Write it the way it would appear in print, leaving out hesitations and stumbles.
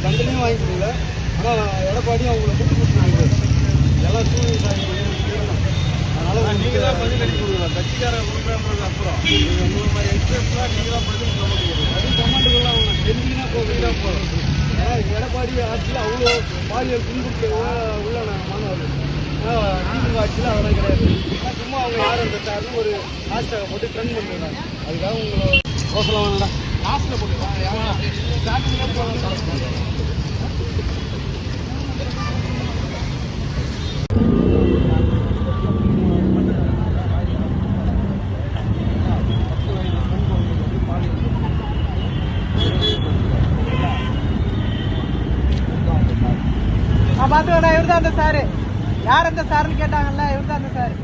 தண்டனையும் வாங்கிக்கல. ஆனால் எடப்பாடி அவங்கள விட்டு கொடுத்துருக்காங்க. எல்லாம் சூழ்நிலை அதனால நீங்கள் தான் பதில் அளிக்க கொடுக்கலாம். கட்சிக்காரன் கொடுக்குறது அப்புறம் இந்த மாதிரி எக்ஸ்பிரஸ்லாம் நீங்கள் தான் பதில் சொல்ல முடியாது. அது கமாண்டுகள்லாம் அவங்க தெரிஞ்சுக்கினா போகிறீங்களா போகிறோம். ஏன்னா எடப்பாடி ஆட்சியில் அவ்வளோ பாலியல் துன்புறுத்த உள்ள மாணவர்கள் திமுக ஆட்சியில் அதெல்லாம் கிடையாது. சும்மா அவங்க யார் இருக்காருன்னு ஒரு ஹேஷ்டாக போட்டு ட்ரெண்ட் பண்ணுறாங்க. அதுக்காக உங்களை ரோசலாம் வேணாம் லாஸ்ட்டில் போட்டுருக்காங்க. யாரா ஸ்டார்டிங்கில் போகலாம். பார்த்துக்கடா, இவர் தான் அந்த சாரு. யார் அந்த சாருன்னு கேட்டாங்கல்ல, இவர் தான் அந்த சார்.